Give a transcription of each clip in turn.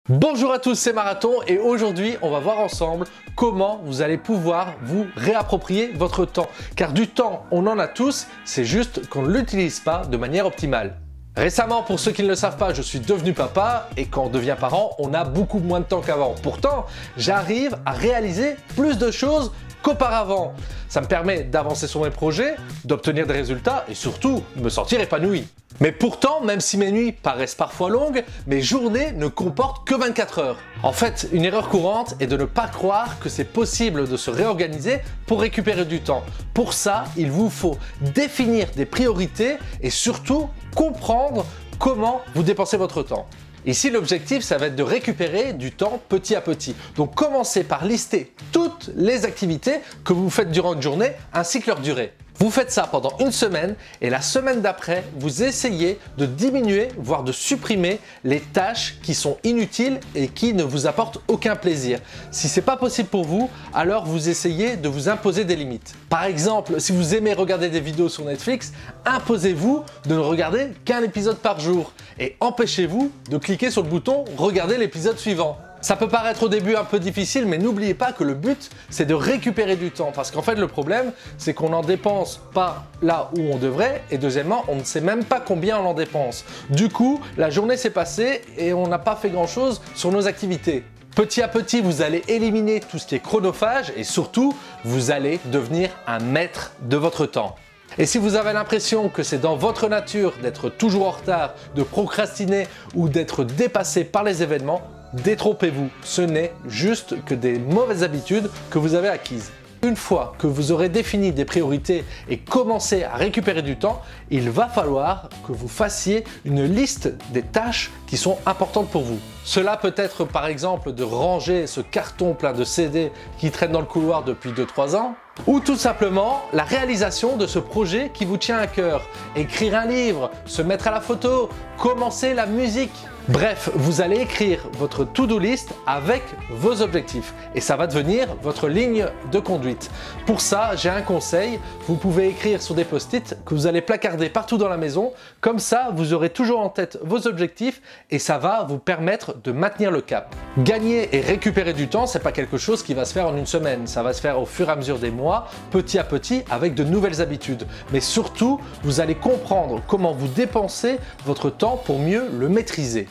Bonjour à tous, c'est Marathon et aujourd'hui on va voir ensemble comment vous allez pouvoir vous réapproprier votre temps. Car du temps, on en a tous, c'est juste qu'on ne l'utilise pas de manière optimale. Récemment, pour ceux qui ne le savent pas, je suis devenu papa et quand on devient parent, on a beaucoup moins de temps qu'avant. Pourtant, j'arrive à réaliser plus de choses qu'auparavant. Ça me permet d'avancer sur mes projets, d'obtenir des résultats et surtout de me sentir épanoui. Mais pourtant, même si mes nuits paraissent parfois longues, mes journées ne comportent que 24 heures. En fait, une erreur courante est de ne pas croire que c'est possible de se réorganiser pour récupérer du temps. Pour ça, il vous faut définir des priorités et surtout comprendre comment vous dépensez votre temps. Ici, l'objectif, ça va être de récupérer du temps petit à petit. Donc, commencez par lister toutes les activités que vous faites durant une journée ainsi que leur durée. Vous faites ça pendant une semaine et la semaine d'après, vous essayez de diminuer, voire de supprimer les tâches qui sont inutiles et qui ne vous apportent aucun plaisir. Si ce n'est pas possible pour vous, alors vous essayez de vous imposer des limites. Par exemple, si vous aimez regarder des vidéos sur Netflix, imposez-vous de ne regarder qu'un épisode par jour et empêchez-vous de cliquer sur le bouton « Regarder l'épisode suivant ». Ça peut paraître au début un peu difficile, mais n'oubliez pas que le but, c'est de récupérer du temps. Parce qu'en fait, le problème, c'est qu'on n'en dépense pas là où on devrait. Et deuxièmement, on ne sait même pas combien on en dépense. Du coup, la journée s'est passée et on n'a pas fait grand-chose sur nos activités. Petit à petit, vous allez éliminer tout ce qui est chronophage et surtout, vous allez devenir un maître de votre temps. Et si vous avez l'impression que c'est dans votre nature d'être toujours en retard, de procrastiner ou d'être dépassé par les événements, détrompez-vous, ce n'est juste que des mauvaises habitudes que vous avez acquises. Une fois que vous aurez défini des priorités et commencé à récupérer du temps, il va falloir que vous fassiez une liste des tâches qui sont importantes pour vous. Cela peut être par exemple de ranger ce carton plein de CD qui traîne dans le couloir depuis 2-3 ans, ou tout simplement la réalisation de ce projet qui vous tient à cœur. Écrire un livre, se mettre à la photo, commencer la musique. Bref, vous allez écrire votre to-do list avec vos objectifs et ça va devenir votre ligne de conduite. Pour ça, j'ai un conseil, vous pouvez écrire sur des post-it que vous allez placarder partout dans la maison. Comme ça, vous aurez toujours en tête vos objectifs et ça va vous permettre de maintenir le cap. Gagner et récupérer du temps, c'est pas quelque chose qui va se faire en une semaine. Ça va se faire au fur et à mesure des mois, petit à petit, avec de nouvelles habitudes. Mais surtout, vous allez comprendre comment vous dépensez votre temps pour mieux le maîtriser.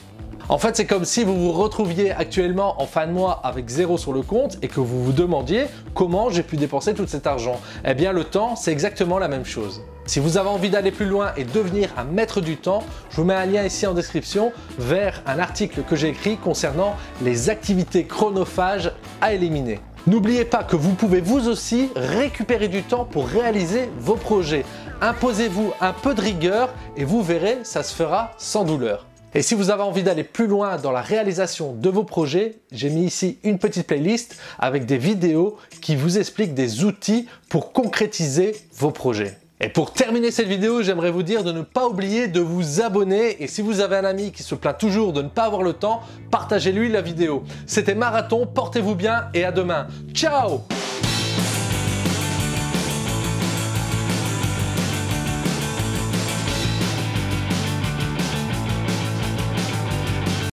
En fait, c'est comme si vous vous retrouviez actuellement en fin de mois avec 0 sur le compte et que vous vous demandiez comment j'ai pu dépenser tout cet argent. Eh bien, le temps, c'est exactement la même chose. Si vous avez envie d'aller plus loin et devenir un maître du temps, je vous mets un lien ici en description vers un article que j'ai écrit concernant les activités chronophages à éliminer. N'oubliez pas que vous pouvez vous aussi récupérer du temps pour réaliser vos projets. Imposez-vous un peu de rigueur et vous verrez, ça se fera sans douleur. Et si vous avez envie d'aller plus loin dans la réalisation de vos projets, j'ai mis ici une petite playlist avec des vidéos qui vous expliquent des outils pour concrétiser vos projets. Et pour terminer cette vidéo, j'aimerais vous dire de ne pas oublier de vous abonner et si vous avez un ami qui se plaint toujours de ne pas avoir le temps, partagez-lui la vidéo. C'était Marathon, portez-vous bien et à demain. Ciao!